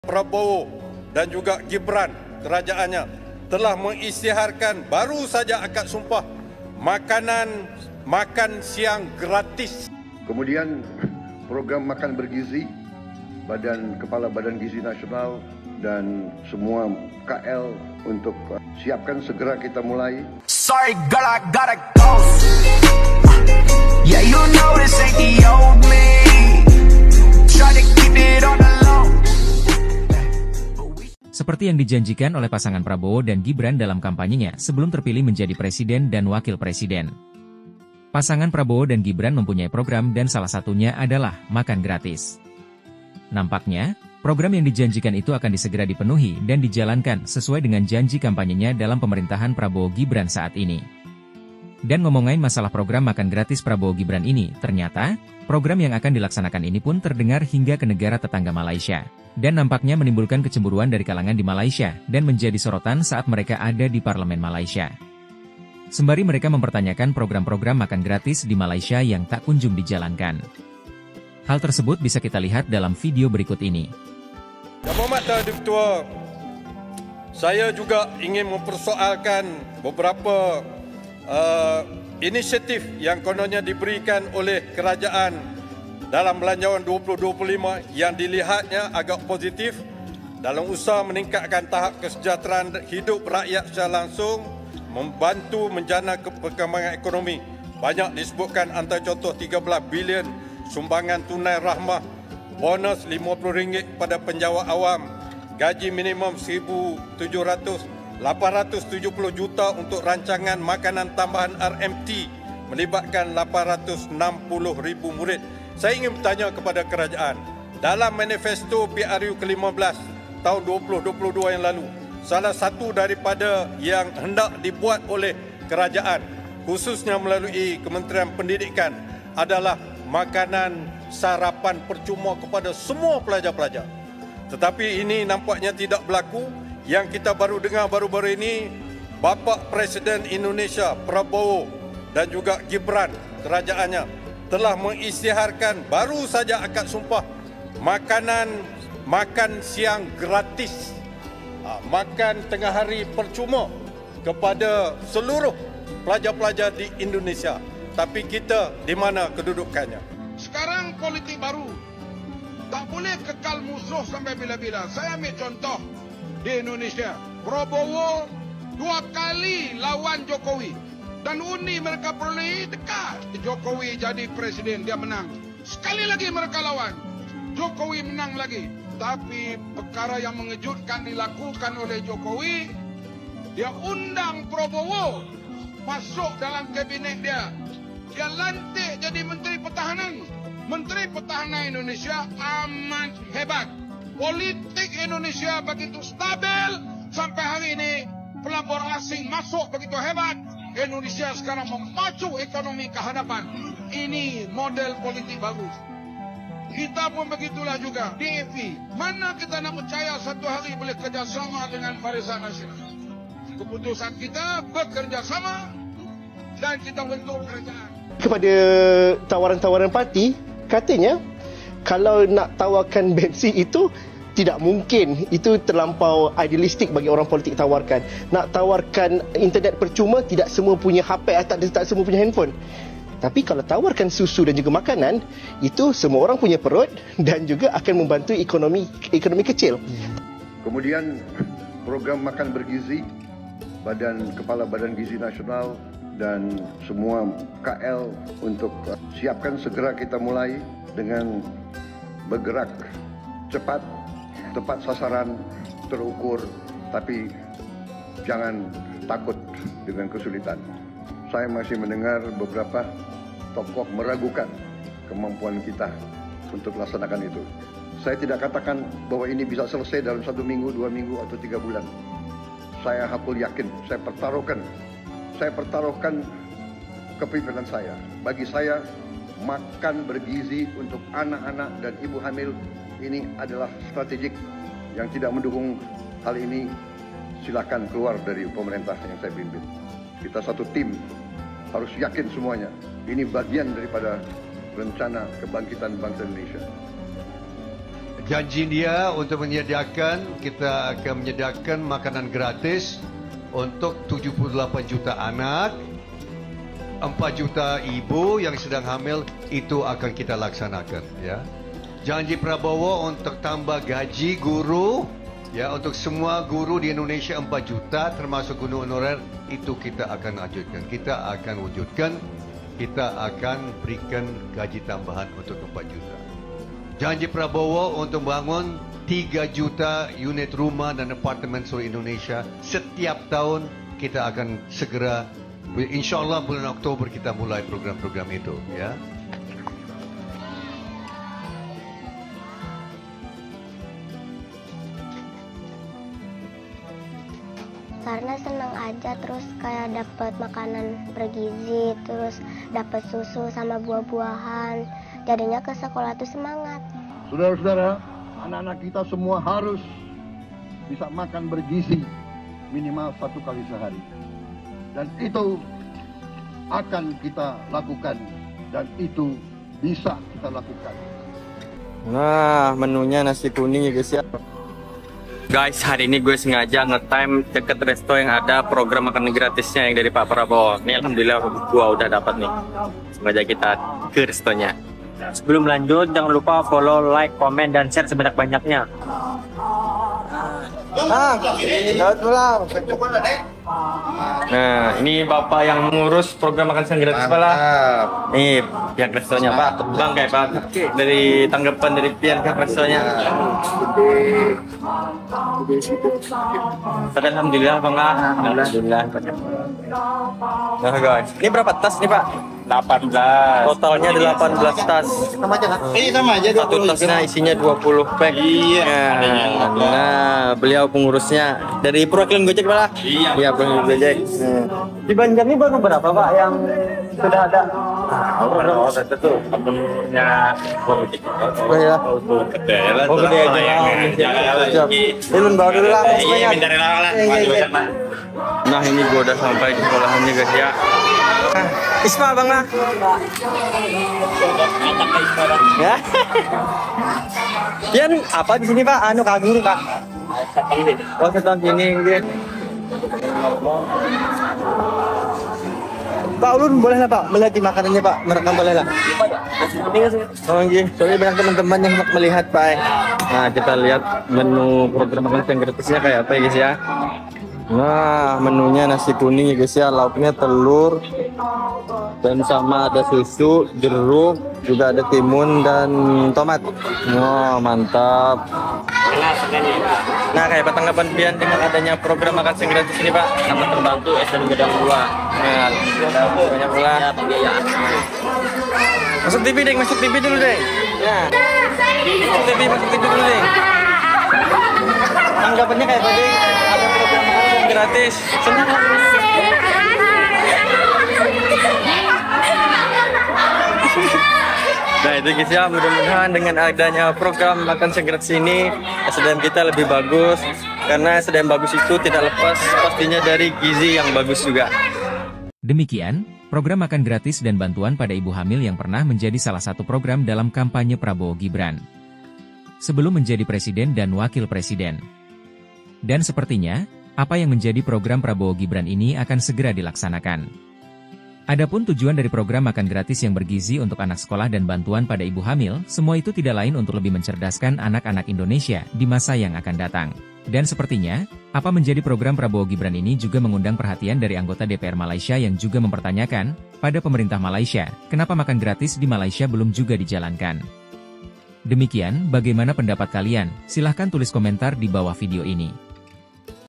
Prabowo dan juga Gibran kerajaannya telah mengisytiharkan baru saja akad sumpah makan siang gratis. Kemudian program makan bergizi, Kepala Badan Gizi Nasional dan semua KL untuk siapkan segera kita mulai. Sorry girl, I gotta go. Yeah, you know this ain't the old me. Try to keep it on the low. Seperti yang dijanjikan oleh pasangan Prabowo dan Gibran dalam kampanyenya sebelum terpilih menjadi presiden dan wakil presiden. Pasangan Prabowo dan Gibran mempunyai program dan salah satunya adalah makan gratis. Nampaknya, program yang dijanjikan itu akan disegera dipenuhi dan dijalankan sesuai dengan janji kampanyenya dalam pemerintahan Prabowo Gibran saat ini. Dan ngomongin masalah program makan gratis Prabowo Gibran ini, ternyata, program yang akan dilaksanakan ini pun terdengar hingga ke negara tetangga Malaysia. Dan nampaknya menimbulkan kecemburuan dari kalangan di Malaysia, dan menjadi sorotan saat mereka ada di parlemen Malaysia. Sembari mereka mempertanyakan program-program makan gratis di Malaysia yang tak kunjung dijalankan. Hal tersebut bisa kita lihat dalam video berikut ini. Yang Berhormat Tuan Ketua, saya juga ingin mempersoalkan beberapa inisiatif yang kononnya diberikan oleh kerajaan dalam Belanjawan 2025 yang dilihatnya agak positif dalam usaha meningkatkan tahap kesejahteraan hidup rakyat secara langsung, membantu menjana perkembangan ekonomi. Banyak disebutkan antara contoh 13 bilion sumbangan tunai rahmah, bonus RM50 pada penjawat awam, gaji minimum RM1,700, 870 juta untuk rancangan makanan tambahan RMT melibatkan 860,000 murid. Saya ingin bertanya kepada kerajaan, dalam manifesto PRU ke-15 tahun 2022 yang lalu, salah satu daripada yang hendak dibuat oleh kerajaan, khususnya melalui Kementerian Pendidikan, adalah makanan sarapan percuma kepada semua pelajar-pelajar. Tetapi ini nampaknya tidak berlaku. Yang kita baru dengar baru-baru ini, Bapa Presiden Indonesia Prabowo dan juga Gibran kerajaannya telah mengisytiharkan baru saja akad sumpah makan siang gratis, makan tengah hari percuma kepada seluruh pelajar-pelajar di Indonesia. Tapi kita di mana kedudukannya? Sekarang politik baru, tak boleh kekal musuh sampai bila-bila. Saya ambil contoh di Indonesia, Prabowo 2 kali lawan Jokowi. Dan undi mereka peroleh dekat. Jokowi jadi presiden, dia menang. Sekali lagi mereka lawan, Jokowi menang lagi. Tapi perkara yang mengejutkan dilakukan oleh Jokowi, dia undang Prabowo masuk dalam kabinet dia. Dia lantik jadi Menteri Pertahanan. Menteri Pertahanan Indonesia amat hebat. Politik Indonesia begitu stabil sampai hari ini. Pelabur asing masuk begitu hebat. Indonesia sekarang memacu ekonomi ke hadapan. Ini model politik bagus. Kita pun begitulah juga. DAP, mana kita nak percaya satu hari boleh kerjasama dengan Barisan Nasional? Keputusan kita bekerjasama dan kita bentuk kerajaan. Kepada tawaran-tawaran parti, katanya kalau nak tawarkan bensin itu tidak mungkin, itu terlampau idealistik bagi orang politik tawarkan. Nak tawarkan internet percuma, tidak semua punya HP, tak semua punya handphone. Tapi kalau tawarkan susu dan juga makanan, itu semua orang punya perut dan juga akan membantu ekonomi kecil. Kemudian program makan bergizi, Kepala Badan Gizi Nasional dan semua KL untuk siapkan segera kita mulai dengan bergerak cepat, tepat sasaran, terukur, tapi jangan takut dengan kesulitan. Saya masih mendengar beberapa tokoh meragukan kemampuan kita untuk laksanakan itu. Saya tidak katakan bahwa ini bisa selesai dalam 1 minggu, 2 minggu, atau 3 bulan. Saya hakul yakin, saya pertaruhkan kepemimpinan saya. Bagi saya, makan bergizi untuk anak-anak dan ibu hamil ini adalah strategik. Yang tidak mendukung hal ini, silakan keluar dari pemerintah yang saya pimpin. Kita satu tim, harus yakin semuanya. Ini bagian daripada rencana kebangkitan bangsa Indonesia. janji dia untuk menyediakan, kita akan menyediakan makanan gratis untuk 78 juta anak, 4 juta ibu yang sedang hamil, itu akan kita laksanakan. Ya. Janji Prabowo untuk tambah gaji guru, ya, untuk semua guru di Indonesia 4 juta termasuk guru honorer, itu kita akan wujudkan. Kita akan wujudkan, kita akan berikan gaji tambahan untuk 4 juta. Janji Prabowo untuk bangun 3 juta unit rumah dan apartemen seluruh Indonesia setiap tahun, kita akan segera, insyaAllah bulan Oktober kita mulai program-program itu. Ya. Karena senang aja, terus kayak dapat makanan bergizi, terus dapat susu sama buah-buahan, jadinya ke sekolah tuh semangat. Saudara-saudara, anak-anak kita semua harus bisa makan bergizi minimal 1 kali sehari. Dan itu akan kita lakukan, dan itu bisa kita lakukan. Nah, menunya nasi kuning ya guys ya. Guys, hari ini gue sengaja nge-time deket resto yang ada program makan gratisnya yang dari Pak Prabowo. Ini alhamdulillah gue udah dapat nih. Sengaja kita ke restonya. Sebelum lanjut, jangan lupa follow, like, komen, dan share sebanyak-banyaknya. Nah, ini Bapak yang mengurus program makan siang gratis Pak. Nih, pihak restonya Pak. Bang kayak Pak. Dari tanggapan dari pihak restonya. Alhamdulillah Bang. Alhamdulillah. Nah guys, ini berapa tas nih Pak? 18. Totalnya 18 tas. Sama aja kan? Sama aja. Satu tasnya isinya 20 pack. Iya. Nah, beliau pengurusnya dari perwakilan Gojek Pak. Iya, perwakilan Gojek. Di Banjar ini baru berapa Pak yang sudah ada? Oh, itu punya Gojek. Oh ya. Oh, gede aja. Ilun bawa dulu lah. Iya, minta relawan lah. Nah, ini gua udah sampai di sekolahannya guys ya. Isma Bang lah. Ya. Pian apa di sini Pak? Anu kagum Pak. Oh, setahun sini gitu. Pak Ulun boleh lah Pak melihat di makanannya Pak, merekam boleh lah. Oh iya, soalnya banyak teman-teman yang melihat Pak. Nah, kita lihat menu program makan siang gratisnya kayak apa ya guys ya. Nah, menunya nasi kuning ya guys ya, lauknya telur dan sama ada susu, jeruk, juga ada timun dan tomat. Wah, mantap. Nah, kayak apa tanggapan Pian dengan adanya program makan siang gratis ini Pak? Sangat terbantu SDN Gedang 2. Nah, banyak pula. Masuk TV deh, masuk TV dulu deh. Nah, masuk TV dulu deh. Tanggapannya kayak apa deh? Ada program makan siang gratis. Senang kan? Nah itu guys ya, mudah-mudahan dengan adanya program makan siang gratis ini SDM kita lebih bagus, karena SDM bagus itu tidak lepas pastinya dari gizi yang bagus juga. Demikian, program makan gratis dan bantuan pada ibu hamil yang pernah menjadi salah satu program dalam kampanye Prabowo Gibran sebelum menjadi presiden dan wakil presiden. Dan sepertinya, apa yang menjadi program Prabowo Gibran ini akan segera dilaksanakan. Adapun tujuan dari program makan gratis yang bergizi untuk anak sekolah dan bantuan pada ibu hamil, semua itu tidak lain untuk lebih mencerdaskan anak-anak Indonesia di masa yang akan datang. Dan sepertinya, apa menjadi program Prabowo Gibran ini juga mengundang perhatian dari anggota DPR Malaysia yang juga mempertanyakan, pada pemerintah Malaysia, kenapa makan gratis di Malaysia belum juga dijalankan. Demikian, bagaimana pendapat kalian? Silahkan tulis komentar di bawah video ini.